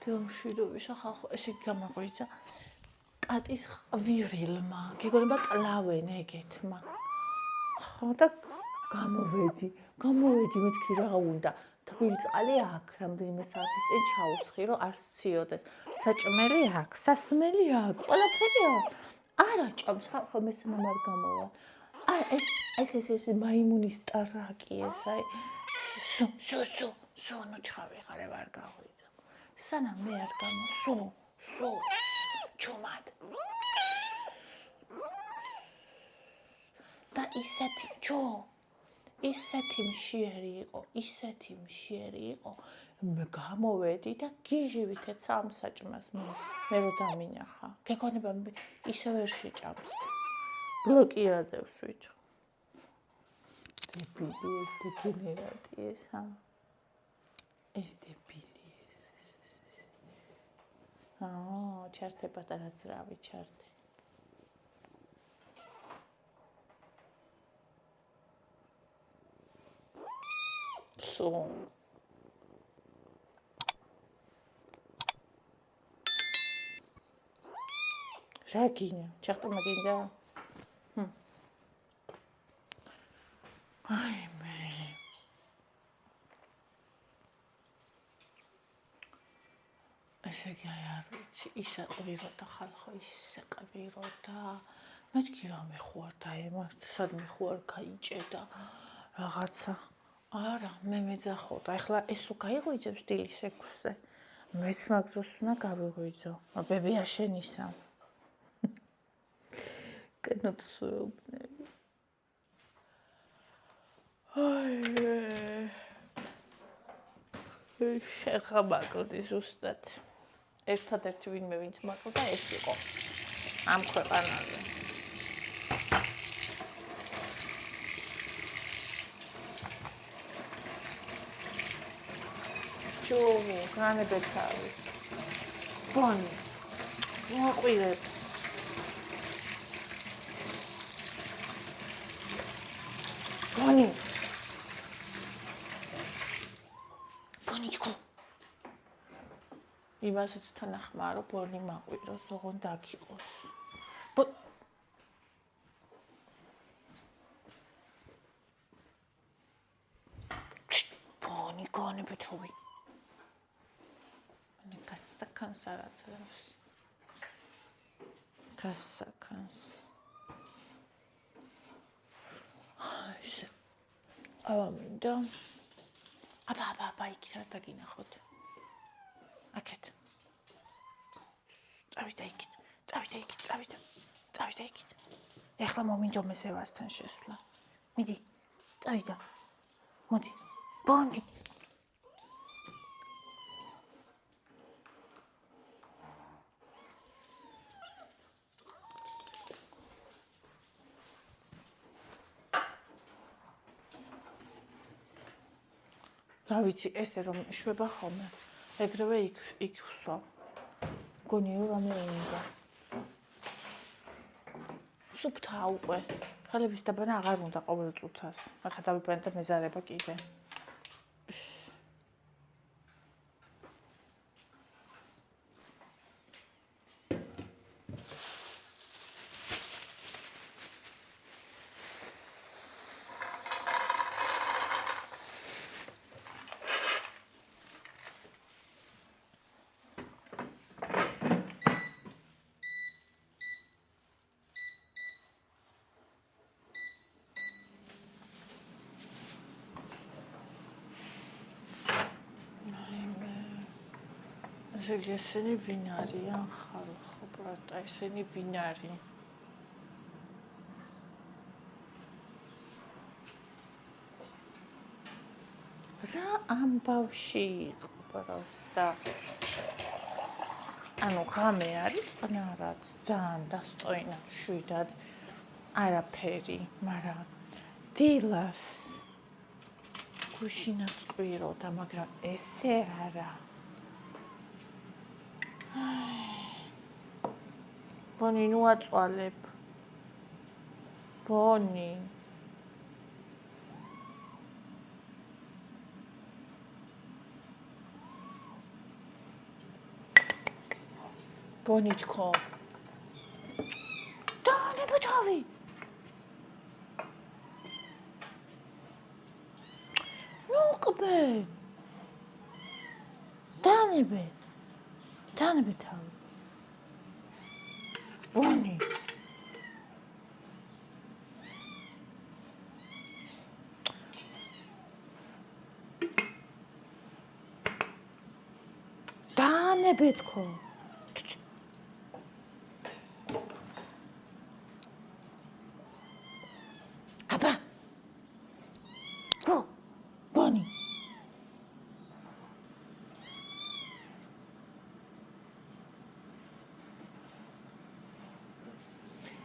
დილმშვიდობის ახალ ესე გამაღვიძა კატის ყვირილმა გეგონება კლავენ ეგეთმა ხო და გამოვედი მეთქი რა უნდა თბილწყალი აქ რამდენიმე საათის წინ ჩაუსხი რომ არ სციოდეს საჭმელი აქ სასმელი აქ ყველაფერი აქ არა ჭამს ხალხო მესანამ არ გამოვა ეს მაიმუნის ტარაკი ეს აი სუ ნუ ჩხავი ხარე ვარ გაღვიძა სანამ მე არ გამო სუ ჩუმად და ისეთი მშიერი იყო მე გამოვედი და გიჟივით ეცა ამ საჭმას მე რო დამინახა გეკონება ისე ვერ შეჭამს ბლოკირადებს ვიჩო დებილი ეს დეგენერატი ეს დებილი ჩართე პატარა ძრავი ჩართე სუ რა გინდა ჩახტომა გინდა აი მე ესე იგი არ ვიცი ისე ყვიროდა ხალხო ისე ყვიროდა მეთქი რა მეხوارდა სად მეხوار გაიჭედა რაღაცა არა მე მეძახოდა ეხლა ეს რო გაიღვიძებს დილის 6-ზე მეც მაგ დროს უნდა გავიღვიძო ბებია შენისა კენოთსუებნები აი შეხამაკლდი ზუსტად ერთადერთი ვინმე ვინც მაკლდა ეს იყო ამ ქვეყანაზე ჩუმი განებეცავი ბონი მოაყვირებ ბონიჩკო იმასაც თანახმა რომ ბონი მაყვიროს ოღონდ აქ იყოს ბონი განებეცავი გასაკანს არაცლებს გასაკანს მინდა აბა იქ არ დაგინახოთ აქეთ წავიდა იქით ეხლა მომინდო მესევასთან შესვლა მიდი წავიდა მოდი ბონი რა ვიცი ესე რომ შვება ხოლმე ეგრევე იქ ვსვა გონიო რამე უნდა სუფთა უკვე ხელების დაბანა აღარ უნდა ყოველ წუთას ახლა დავიბრუნდა მეზარება კიდე ესენი ვინ არიან ხალხო პროტა ესენი ვინ არის რა ამბავში იყო პროტა ანუ ღამე არის წნარად ძალიან დასტოინა შვიდად არაფერი მაგრამ დილას გუშინაც ყვიროდა მაგრამ ესე არა ბონი ნუ აწვალებ ბონი ბონიჩქო. დანება თავი. ნუყბე. დანება თავი. ბონი. დანება თქო. აბა. ბონი.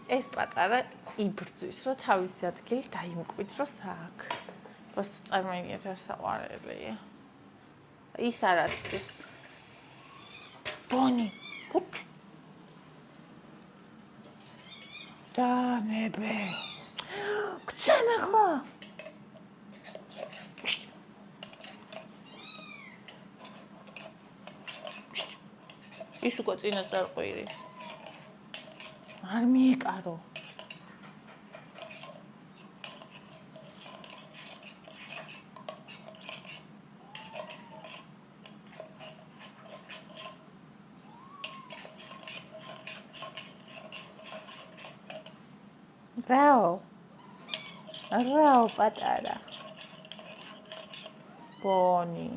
ეს პატარა იბრძვის, რომ თავისი ადგილი დაიმკვიდროს აქ. რას წარმოიდგინეთ რა საყვარელია. ის არაც ის. ბონი. დანება. გცემე ხო? ის უკვე წინასწარ ყვირი. არ მიეკარო. რაო პატარა. ბონი.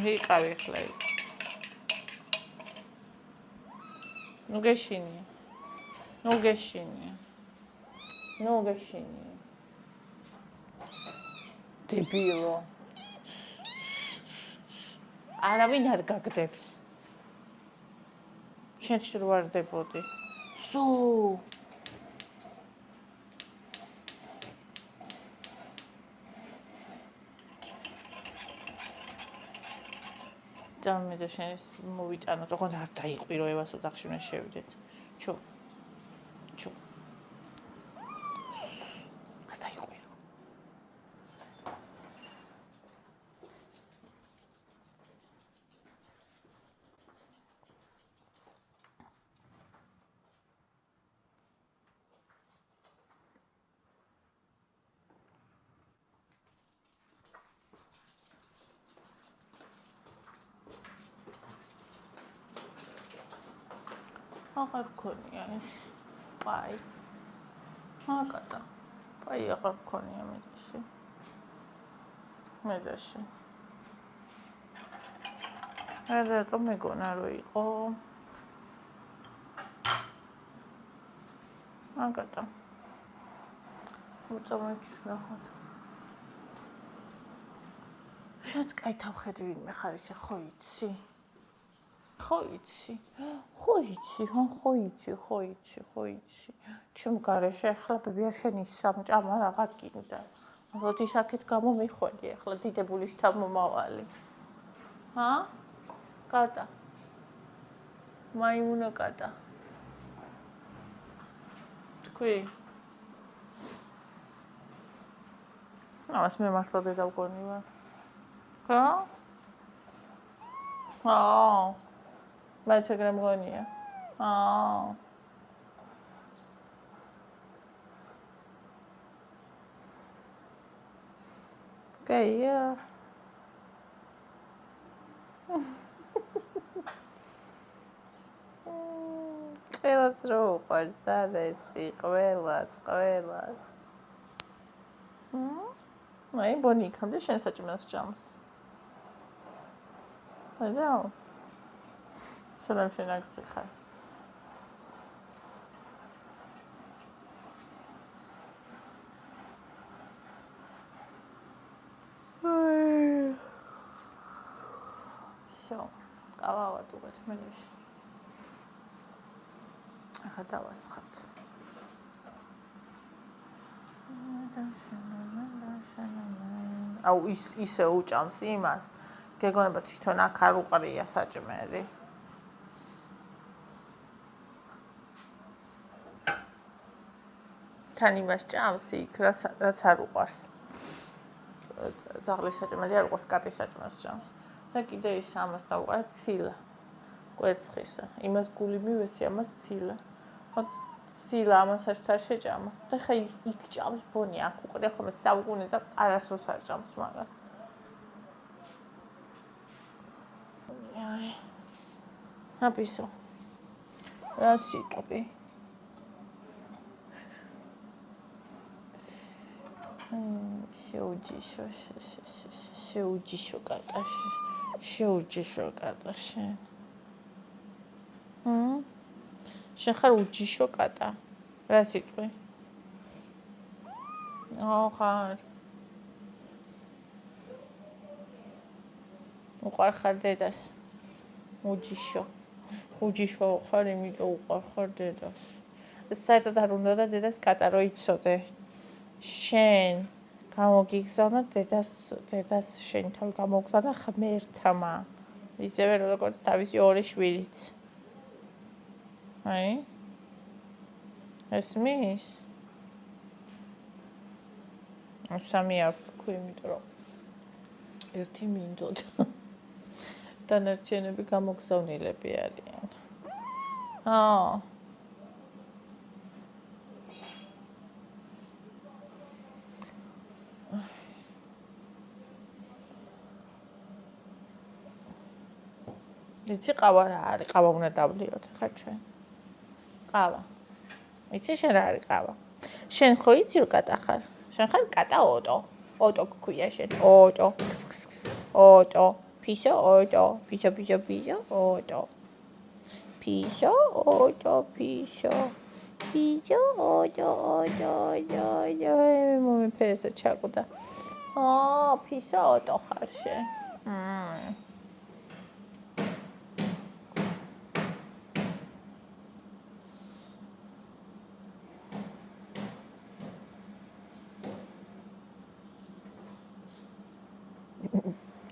ვიყავი ხლე. ნუ გეშინია. დებილო. არავინ არ გაგდებს. შენ რო ვარდებოდი. სუ. დამედა შენ მოვიტანოთ, ოღონდ არ დაიყვირო ევას ოთახში უნდა შევიდეთ. ჩუ. არ დაიყვირო. აღარ გქონია ეს. პაი. აკატა. პაი აღარ გქონია მედაში. რატო მეგონა რომ იყო? აკატა. უწამოიქის ნახოთ. შენც კაი თავხედი ვინმე ხარ ისე ხო იცი? ხო იცი. ჩემ გარეშე ახლა ბებია შენი სამჭამა რაღაც კიდე. როდი საკეთ გამომიხვედი ახლა დიდებულის თავმომავალი. კატა. მაიმუნო კატა. თქვი. ამას მე მართლა დედა ვგონი ვარ. ხო? მაინც ეგრე მგონია. კაია. ყველას რო უყვარს ადერსი, ყველას. მაი ბონი იქამდე შენ საჭმელს ჭამს. აიძაო. სულამ შენ აგსი ხარ. შო, ყავა ვატუღეთ მენეში. ახლა დავასხათ. აუ ისე უჭამს იმას. გეგონება თვითონ აქ არ უყრია საჭმელი. თან იმას ჭამს იქ, რაც არ უყარს. ძაღლის საჭმელი არ უყარს, კატის საჭმელს ჭამს. და კიდე ის ამას დავუყარა ცილა. კვერცხისა. იმას გული მივეცი, ამას ცილა. ცილა ამასაც არ შეჭამა. და ხა იქ ჭამს ბონი, აქ უყრია ხოლმე საუკუნე და არასდროს არ ჭამს მაგას. აბისო. რა სიტყვი? შეუჯიშო კატაში. შეუჯიშო კატაში. შენ ხარ უჯიშო კატა. რა სიტყვი? ხარ. უყარ ხარ დედას. უჯიშო. უჯიშო ხარ, იმიტომ უყარ ხარ დედას. საერთოდ არ უნდა და დედას კატა რო იცოდე. შენ გამოგიგზავნა დედას შენ თავი გამოგზავნა ღმერთმა. ისევე როგორც თავისი ორი შვილიც. აი? ესმის? სამი არ ვთქვი, იმიტომ რომ ერთი მინდოდა. დანარჩენები გამოგზავნილები არიან. იცი ყავა რა არის? ყავა უნდა დავლიოთ ხა ჩვენ. ყავა. იცი შენ რა არის ყავა? შენ ხო იცი რომ კატა ხარ? შენ ხარ კატა ოტო. ოტო გქვია შენ. ოტო. ოტო. ფისო ოტო. ფისო ოტო. ფისო ოტო ფისო. ფისო ოტო. მომიფერესა ჩაკვდა. ფისო ოტო ხარ შენ.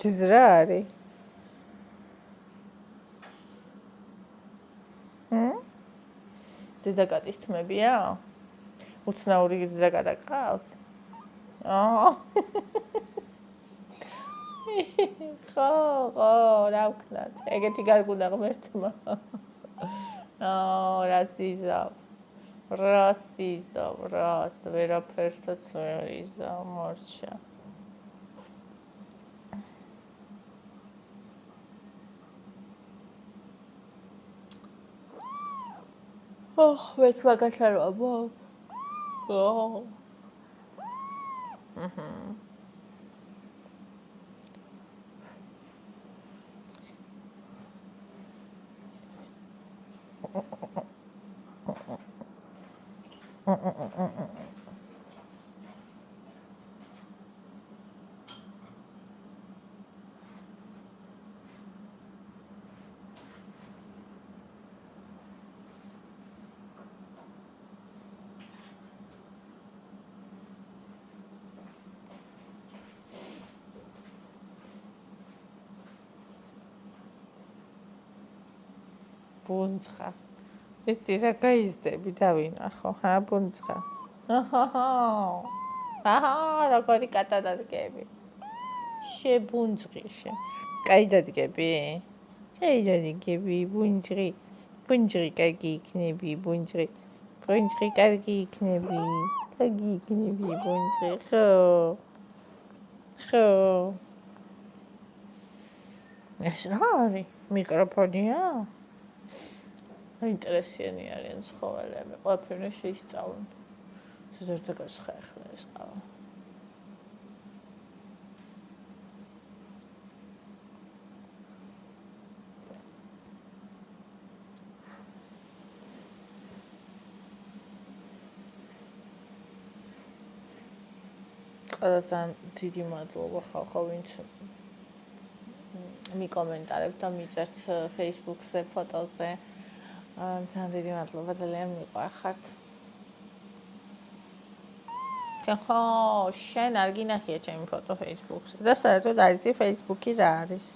ეს რა არის? დედაკატის თმებია? უცნაური დედაკატა ყავს? ხო, რა ვქნათ? ეგეთი გარგუნა ღმერთმა. რა სიზავ. ვერაფერსაც ვერ იზავ, მორჩა. ვეც მაგას არ ვამბობ. ბუნცხა. იცი რა გაიზდები დავინახო, ბუნცხა. როგორი კატა დადგები. შებუნძღი შენ. კაი დადგები? კაი დადგები, ბუნძღი. ბუნძღი კარგი იქნები, ბუნძღი. ბუნძღი კარგი იქნები. კარგი იქნები, ბუნძღი. ხო. ეს რა არის? მიკროფონია? ინტერესიანი არიან ცხოველები, ყველაფერი შეისწავლონ. ზედარდა გასხაეხლა ეს ყავა. ყველასთან დიდი მადლობა ხალხო, ვინც მიკომენტარებთ და მიწერთ Facebook-ზე, ფოტოზე. ძალიან დიდი მადლობა, ძალიან მიყვარხართ. ხო, შენ არ გინახია ჩემი ფოტო Facebook-ზე და საერთოდ არ იცი Facebook-ი რა არის.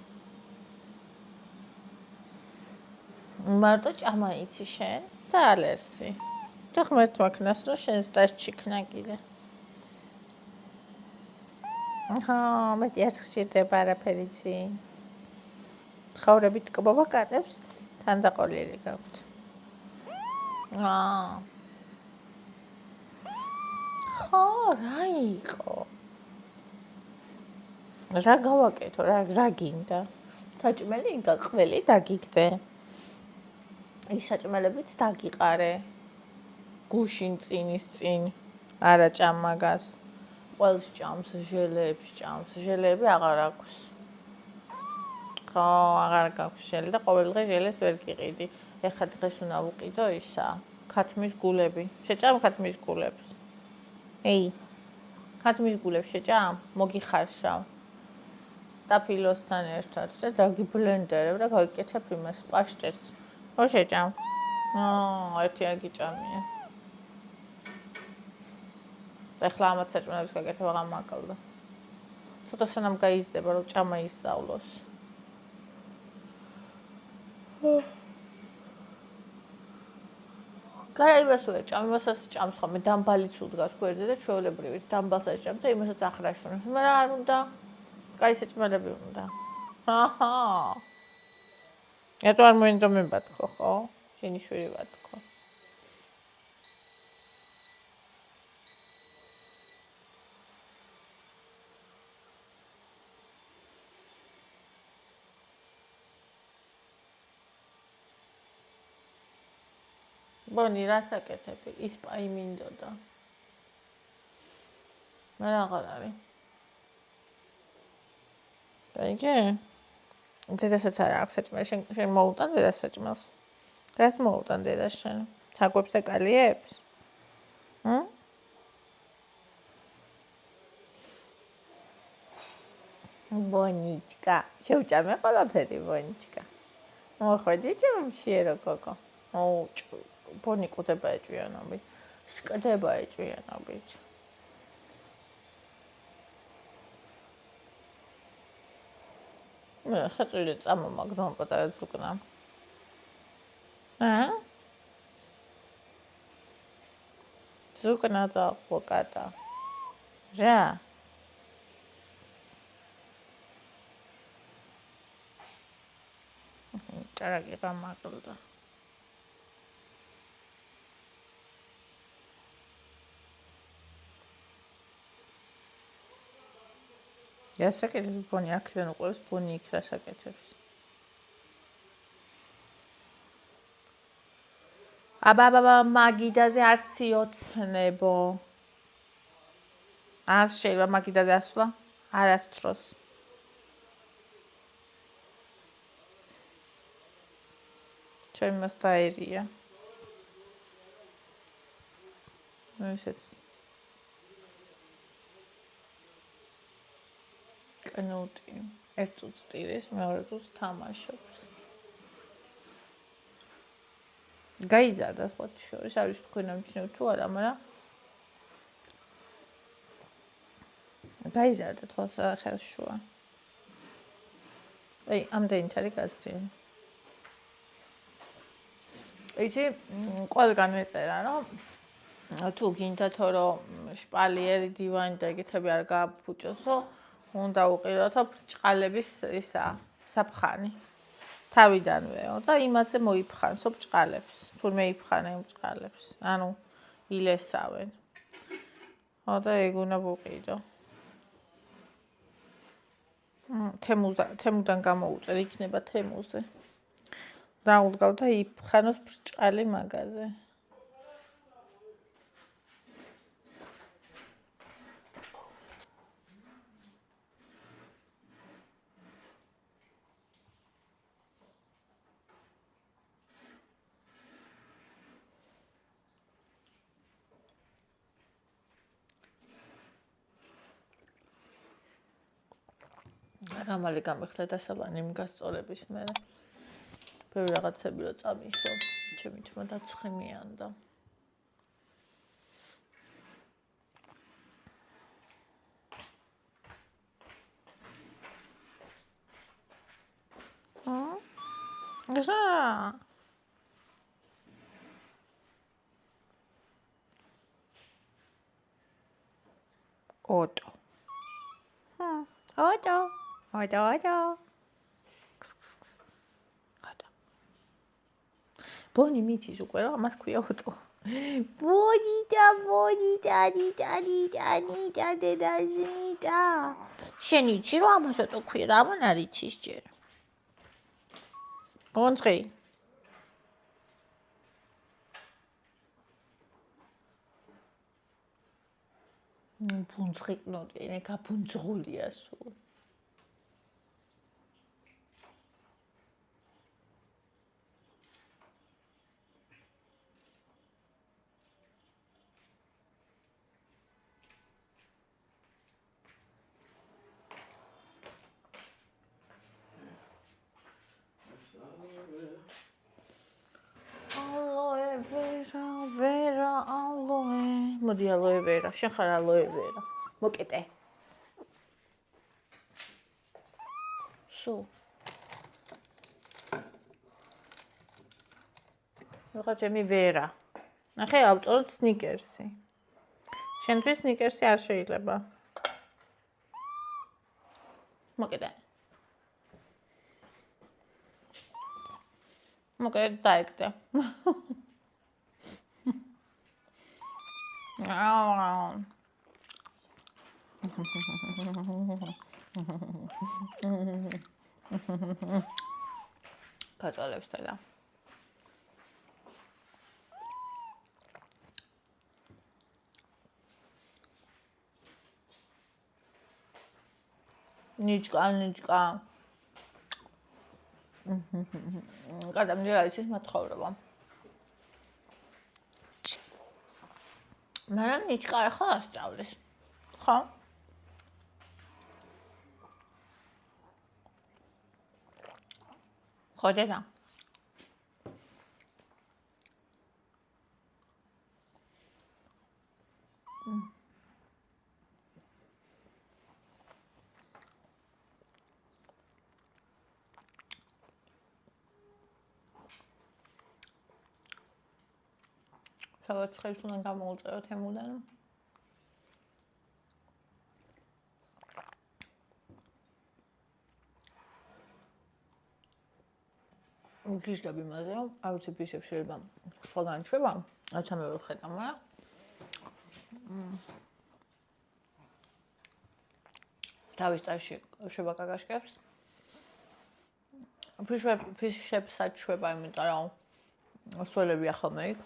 მარტო ჭამა იცი შენ და ალერსი. და ღმერთ მაქნას რომ შენს დასჩიქნა კიდე. ხო, მეტი არ ხშირდება არაფერი იცი. ცხოვრებით ტკბობა კატებს თანდაყოლილი გაქვთ. ხო, რა იყო? რა გავაკეთო, რა გინდა? საჭმელი გაყველი დაგიგდე. ის საჭმელებით დაგიყარე. გუშინ წინის წინ არა ჭამაგას. ყველს ჭამს ჟელეებს, ჟელეები აღარ აქვს. ხო, აღარ გაქვს ჟელე და ყოველდღე ჟელეს ვერ გიყიდი. ეხლა დღეს უნდა ვუყიდო ისა, ქათმის გულები. შეჭამ ქათმის გულებს. ეი. ქათმის გულებს შეჭამ? მოგიხარშავ. სტაფილოსთან ერთად და დაგიბლენდერებ და გავიკეთებ იმას პაშტეტს. ხო შეჭამ? ერთი არ გიჭამია. ეხლა ამათ საჭმელებს გაკეთებ აღარ მაკლდა. ცოტა სანამ გაიზრდება რომ ჭამა ისწავლოს. გაერებას ვერ ჭამ, იმასაც ჭამს ხოლმე დამბალიც უდგას გვერდზე და ჩვეულებრივით დამბალსაც ჭამს და იმასაც ახრაშუნებს. მაგრამ არ უნდა. კაი საჭმელები უნდა. აჰა. ეტო არ მოინდომება თქო, ხო? შენი შვილი ვარ თქო. ბონი რა საკეთები? ის პაი მინდოდა. მე აღარ არის. გაიგე? დედასაც არ აქვს საჭმელი, შენ მოუტან დედას საჭმელს. რას მოუტან დედას შენ? საკვებს და კალიებს? ბონიჩკა, შევჭამე ყველაფერი ბონიჩკა. მოხვედი ჩემშიერო კოკო. ბონი ყდება ეჭვიანობით. შკდება ეჭვიანობით. მე ხაწვილი წამა მაგდომ პატარა ზუკნა. ზუკნა და ყოკატა. რა? ჭარაკი გამაკლდა. გასაკეთებს ბონი აქედან უყურებს ბონი იქ რა საკეთებს. აბა მაგიდაზე არც იოცნებო. ას შეიძლება მაგიდაზე ასვლა? არასდროს. ჩემი მას დაერია. ესეც კნუტი ერთ წუთს ტირის, მეორე წუთს თამაშობს. გაიზარდა ხოთი შორის, არის თქვენ ამჩნევ თუ არა, მაგრამ გაიზარდა თვალსახელშუა. აი, ამდენით არის გასწიერი. იცი, ყველგან მეწერა, რომ თუ გინდათო რომ შპალიერი დივანი და ეგეთები არ გააფუჭოსო, უნდა უყიდოთო ბრჭყალების ისა საფხანი. თავიდანვეო და იმაზე მოიფხანსო ბრჭყალებს. თურმე იფხანენ ბრჭყალებს. ანუ ილესავენ. ხო და ეგ უნდა ვუყიდო. თემუდან გამოუწერ, იქნება თემუზე. დაუდგავ და იფხანოს ბრჭყალი მაგაზე. რამალი გამიხდა დასაბანი იმ გასწორების მერე. ბევრი რაღაცები რო წამისო, ჩემი თმა დაცხიმიანდა. რა ოტო ოტო ოტო ოტო ბონი მიცის უკვე რა მას ქვია ოტო ბონი და დედაზნიდა შენ იცი რომ ამას ოტო ქვია და ამან არ იცის ჯერ ბონწყი ბუნწყი კნოდი ე გაბუნძღულია სულ ვერა ალოე მოდი ალოე ვერა შენ ხარ ალოე ვერა მოკეტე სულ ვიღა ჩემი ვერა ნახე ავწოროთ სნიკერსი შენთვის სნიკერსი არ შეიძლება მოკეტე მოკეტე დაიგდე გაწვალებს და ნიჭკა გადამჯერ არის ის მათხოვრება მაგრამ ნიჭკა ახლა ასწავლის ხო ხო დედა სადაც ხელს უნდა გამოუწეროთ ემუდან გიშდები იმაზე რომ არ ვიცი ბიშებს შეიძლება სხვაგან ჩვება რაც ამე ვერ ხედავ მაგრამ თავის ტაში შვება კაკაშკებს ფიშებსაც შვება იმიტომ რომ სველებია ხოლმე იქ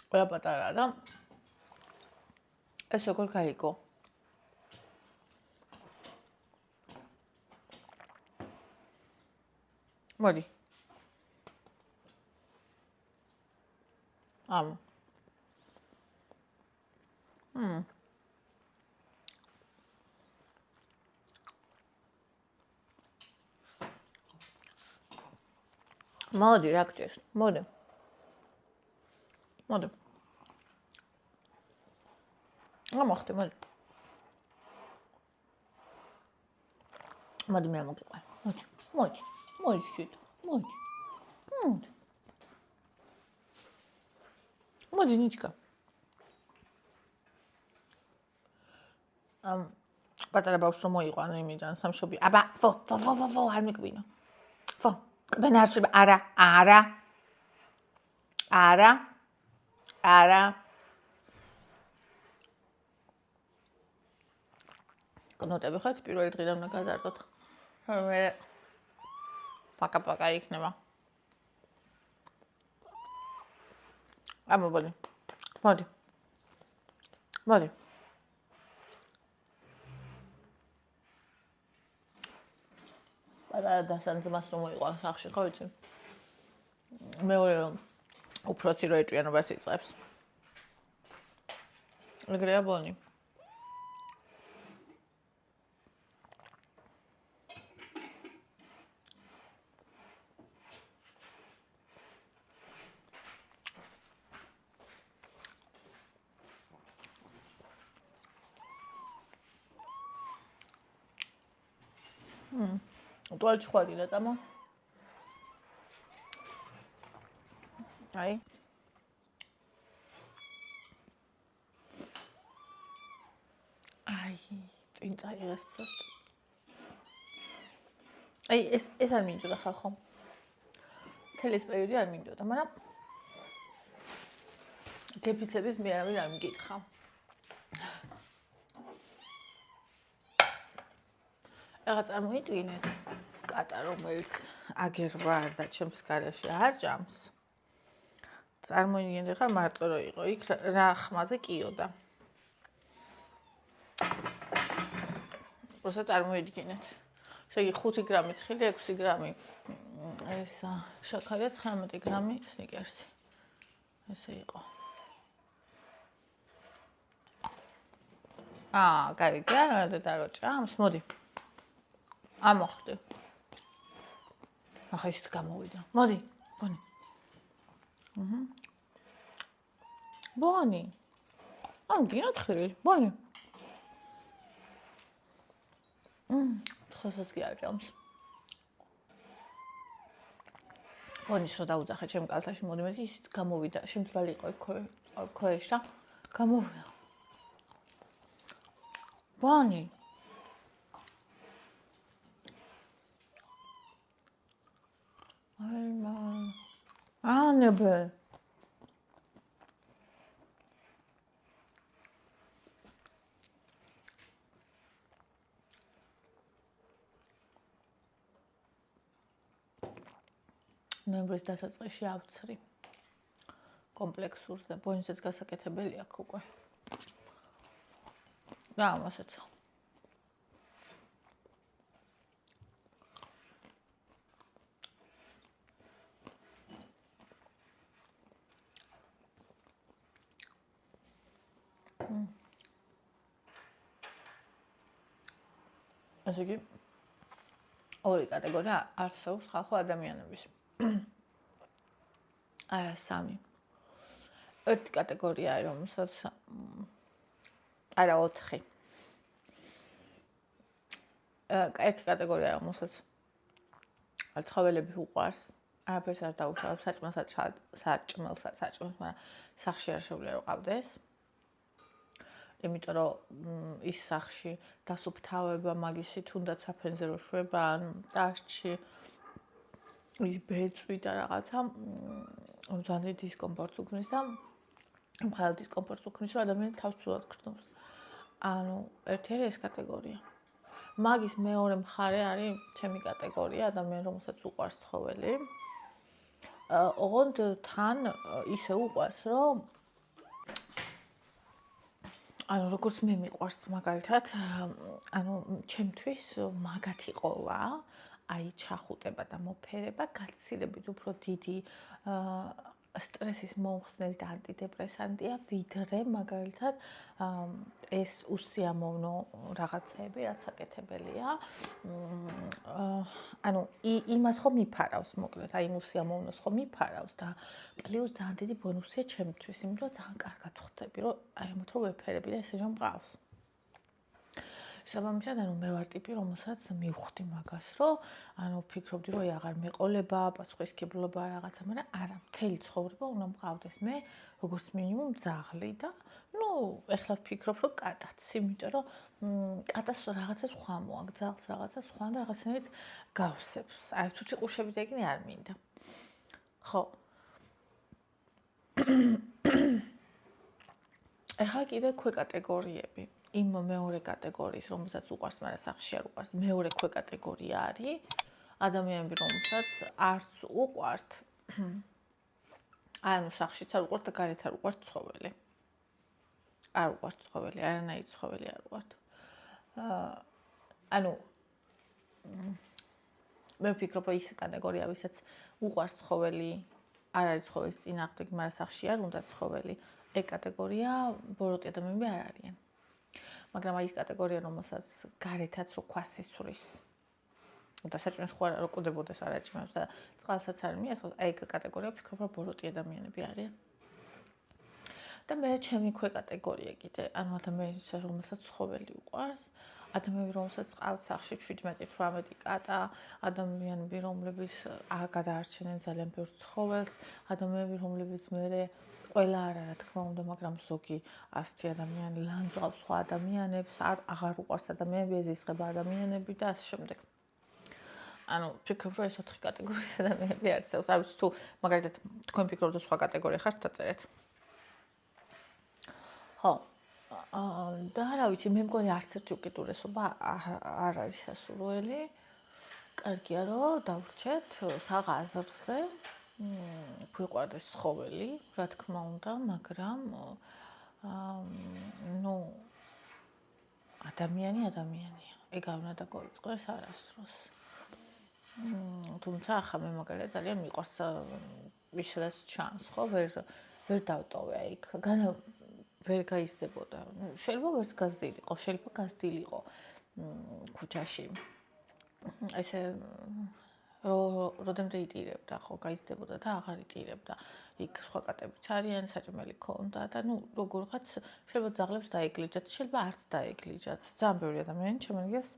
რა პატარაა და ეს როგორ გაიგო მოდი მოდი რა გჭირს მოდი ამახტე მოდი მე მოგიყვან მოდი შეთ მოდი ნიჭკა პატარა ბავშვს რომ მოიყვანო იმიდან სამშობი აბა ვო არ მიკვინო ვო კბენ არ შეიძლება არა კნოტები ხართ პირველი დღიდან უნდა გაზარდოთ მე პაკა იქნება მოდი პატარა დასანძმას რომ მოიყვან სახში ხო ვიცი მეორე რომ უფროსი რო ეჭვიანობას იწყებს ეგრეა ბონი ტუალეტში ხვალ კიდე წამო აი წინ წაიღეს просто. აი ეს არ მინდოდა ხალხო. თელის პერიოდი არ მინდოდა, მაგრამ გეფიცების მე არ მიგითხა. ეხლა წარმოიდგინეთ კატა რომელიც აგერბარ და ჩემს გარეშე არ ჭამს. წარმოიდგინეთ ეხლა მარტო რო იყო იქ რა ხმაზე კიოდა. просто წარმოიდგინეთ. ესე იგი 5 გრამი თხილი, 6 გრამი ესა შაქარი, 19 გრამი სნიკერსი. ესე იყო. გაიგე და რო ჭამს, მოდი. ამოხდი. ახლა ის გამოვიდა. მოდი, ბონი. ბონი. გინათხილი, ბონი. თხოსაც კი არ ჭამს. ბონის რო დაუძახე ჩემ კალთაში, მოდი მე ის გამოვიდა, შემთვრალი იყო ქვეშ და გამოვიდა. ბონი. ნებე. ნებრის დასაწყისში ავცრი. კომპლექსურზე, ბონისაც გასაკეთებელი აქვს უკვე. და ამასაც. ასე იგი ორი კატეგორია არსებობს ხალხო ადამიანების. არა სამი. ერთი კატეგორიაა რომელსაც არა 4. ერთი კატეგორია რომელსაც ცხოველები უყვარს, არაფერს არ დაუშავებს, საჭმელსაც, მაგრამ სახში არ შეუძლია რომ ყავდეს. იმიტომ რომ ის სახში დასუფთავება მაგისი თუნდაც საფენზე რო შვება ან ტაშში ის ბეწვი და რაღაცა ძალიან დისკომფორტს უქმნის და მხოლოდ დისკომფორტს უქმნის რომ ადამიანი თავს ცუდად გრძნობს. ანუ ერთი არის ეს კატეგორია. მაგის მეორე მხარე არის ჩემი კატეგორია, ადამიანი რომელსაც უყვარს ცხოველი. ოღონდ თან ისე უყვარს რომ ანუ როგორც მე მიყვარს მაგალითად, ანუ ჩემთვის მაგათი ყოლა, აი ჩახუტება და მოფერება გაცილებით უფრო დიდი სტრესის მომხსნელი და ანტიდეპრესანტია, ვიდრე მაგალითად ეს უსიამოვნო რაღაცები, რაც აკეთებელია. ანუ იმას ხომ მიფარავს, მოკლედ, აი უსიამოვნოს ხომ მიფარავს და პლუს ძალიან დიდი ბონუსია ჩემთვის, იმიტომ რომ ძალიან კარგად ხვდები, რომ აი ამათ რომ ვეფერები და ესე რომ მყავს. საბამისად, ანუ მე ვარ ტიპი, რომელსაც მივხვდი მაგას, რომ ანუ ვფიქრობდი, რომ აღარ მეყოლება, პასუხისმგებლობა რაღაცა, მაგრამ არა, მთელი ცხოვრება უნდა მყავდეს მე, როგორც მინიმუმ ძაღლი და ეხლა ვფიქრობ, რომ კატაც, იმიტომ რომ კატას რაღაცა სხვა მოაქვს, ძაღლს რაღაცა სხვა და რაღაცნაირად გავსებს. აი თუთი ყურშებით ეგნე არ მინდა. ხო. ეხლა კიდე ქვეკატეგორიები. იმ მეორე კატეგორიის, რომელსაც უყვარს, მაგრამ სახში არ უყვარს, მეორე ქვეკატეგორია არის ადამიანები, რომელსაც არც უყვართ. ანუ სახშიც არ უყვართ და გარეთ არ უყვართ ცხოველი. არ უყვართ ცხოველი, არანაირი ცხოველი არ უყვართ. ანუ მე ვფიქრობ, რომ ის კატეგორია, ვისაც უყვარს ცხოველი, არ არის ცხოველის წინააღმდეგ, მაგრამ სახში არ უნდა ცხოველი. ეგ კატეგორია ბოროტი ადამიანები არ არიან. მაგრამ აი ეს კატეგორია, რომელსაც გარეთაც რო ქვას ესვრის და საჭმელს ხო არ კვდებოდეს არ აჭმევს და წყალსაც არ მიასხავს, აი ეგ კატეგორია ვფიქრობ, რომ ბოროტი ადამიანები არიან. და მე ჩემი ქვეკატეგორია კიდე, ანუ ადამიანის რომელსაც ცხოველი უყვარს, ადამიანები, რომელსაც ყავთ სახლში 17-18 კატა, ადამიანები, რომლებიც არ გადაარჩენენ ძალიან ბევრ ცხოველს, ადამიანები, რომლებიც მერე ყველა არა რა თქმა უნდა, მაგრამ ზოგი ასეთი ადამიანი ლანძღავს სხვა ადამიანებს, აღარ უყვარს ადამიანები, ეზიზღება ადამიანები და ასე შემდეგ. ანუ ფიქრობ, რომ ეს 4 კატეგორიის ადამიანები არსებობს. არ ვიცი თუ მაგალითად თქვენ ფიქრობთ, რომ სხვა კატეგორია ხართ, დაწერეთ. ხო. და რა ვიცი, მე მგონი არც ერთი უკიდურესობა არ არის სასურველი. კარგია რომ დავრჩეთ საღაზრზე. გვიყვარდეს ცხოველი, რა თქმა უნდა, მაგრამ ნუ ადამიანია. ეგ არ უნდა დაგვიწყდეს არასდროს. თუმცა ახლა მე მაგალითად ძალიან მიყვარს ის რაც ჩანს, ხო, ვერ დავტოვე იქ. ვერ გაიზრდებოდა. შეიძლება ვერც გაზრდილიყო, შეიძლება გაზრდილიყო ქუჩაში. ესე როდემდე იტირებდა, ხო, გაიზრდებოდა და აღარ იტირებდა. იქ სხვა კატებიც არიან, საჭმელი ქონდა და ნუ როგორღაც შეიძლება ძაღლებს დაეგლიჯათ, შეიძლება არც დაეგლიჯათ. ძალიან ბევრი ადამიანი შემდგეს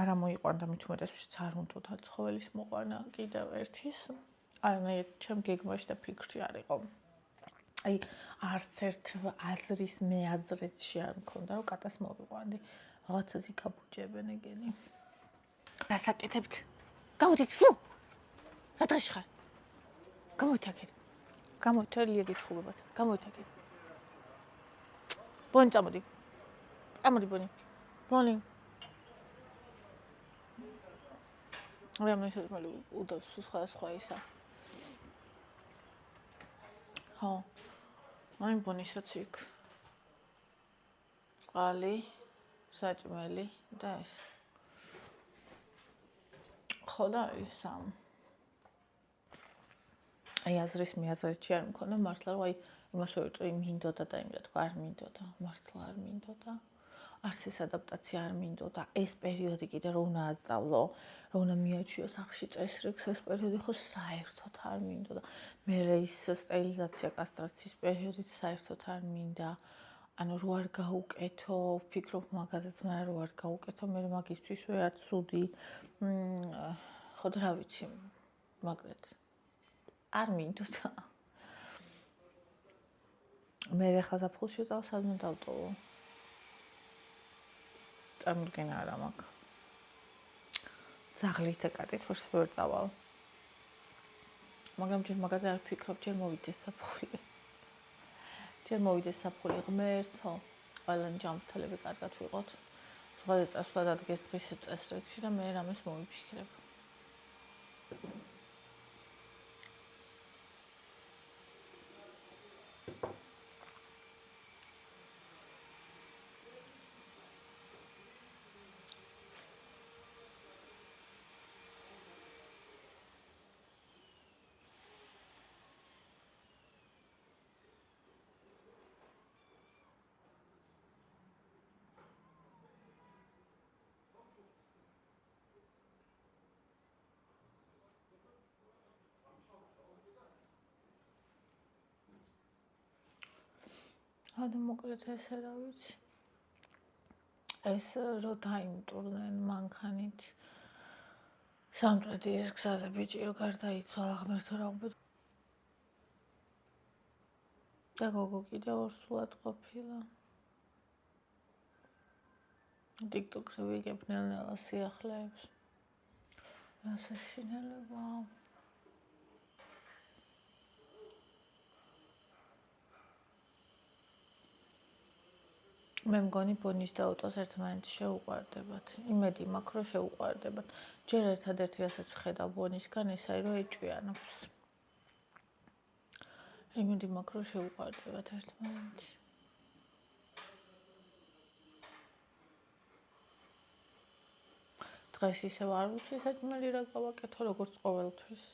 არ მოიყვანდა მით უმეტესშიც არ უნდოდა ცხოველის მოყვანა კიდევ ერთის. არანაირ ჩემ გეგმაში და ფიქრში არ იყო. აი არც ერთ აზრის მეაზრეთში არ მქონდა რომ კატას მოვიყვანდი. რაღაცას იკაბუჭებენ ეგენი. დასაკეთებთ. გამოდით, ფუ! რა დღეში ხარ? გამოდით აქეთ. გამოდით, ელია გიჩხუბებათ. გამოდით აქეთ. ბონი წამოდი. წამოდი ბონი. ბონი. რა მესაც მალე უდავს სხვა ისა. ხო. აი ბონიშაც იქ. წყალი, საჭმელი და ეს. ხო და ის აი აზრის მეაზრეთში არ მქონდა მართლა რომ აი იმას ვერტყვი მინდოდა და იმდა თქვა არ მინდოდა მართლა არ მინდოდა არც ეს ადაპტაცია არ მინდოდა ეს პერიოდი კიდე რომ უნდა ასწავლო რომ უნდა მიაჩიო სახლში წესრიგს ეს პერიოდი ხო საერთოდ არ მინდოდა მე ის სტერილიზაცია კასტრაციის პერიოდით საერთოდ არ მინდა ანუ რო არ გაუკეთო ვფიქრობ მაგაზეც მაგრამ რო არ გაუკეთო მე მაგისთვის ვეარ ცუდი ხო და რა ვიცი მაგალითად არ მინდოდა მე ახლა ზაფხულში წავალ სადმე დავტოვო წარმოგენა არა მაქვს ძაღლით და კატით ხორს ვერ წავალ მაგრამ ჯერ მაგაზე არ ვფიქრობ ჯერ მოვიდეს საფხული ღმერთო ყველანი ჯანმრთელები კარგად ვიყოთ სხვათა წასვლა დადგეს დღის წესრიგში და მე რამეს მოვიფიქრებ ანუ მოკლედ ესე რა ვიცი ეს რო დაიმტვრნენ მანქანით სამტრედის გზაზე ბიჭი რო გარდაიცვალა ღმერთო რა убед და გოგო კიდევ ორსულად ყოფილა TikTok-ზე ვიგებ ნელ-ნელა სიახლეებს რა საშინელება მე მგონი ბონის და ოტოს ერთმანეთს შეუყვარდებათ. იმედი მაქვს, რომ შეუყვარდებათ. ჯერ ერთადერთი რასაც ვხედავ ბონისგან, ეს არის, რომ ეჭვიანობს. იმედი მაქვს, რომ შეუყვარდებათ ერთმანეთს. დღეს ისევ არ ვიცი, საჭმელი რა გავაკეთო, როგორც ყოველთვის.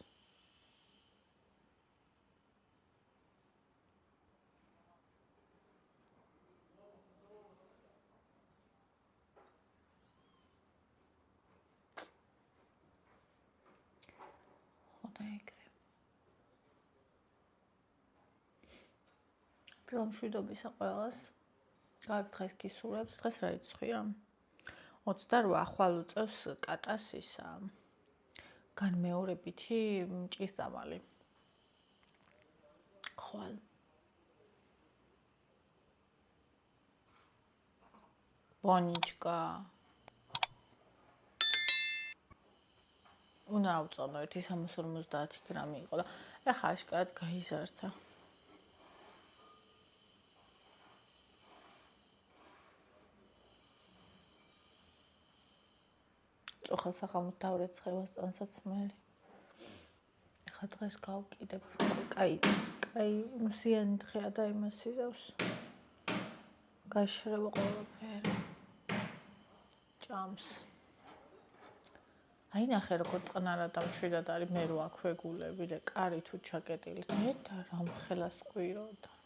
მშვიდობისა ყველას. კარგ დღეს გისურვებთ. დღეს რა რიცხვია? 28 ხვალ უწევს კატას ისა განმეორებითი ჭირწამალი. ხვალ. ბონიჩკა. უნდა ავწონო 150 გრამი იყო და ეხლა აშკარად გაიზარდა. წუხელ სახამოდ დავრეცხებას ტანსაცმელი. ეხლა დღეს გავკიდებ. კაი მზიანი დღეა და იმას იზავს. გაშრება ყველაფერი. ჭამს. აი ნახე როგორ წყნარად და მშვიდად არის მე რო აქვე გულები და კარი თუ ჩაკეტილი და რა მხელას ყვიროდა.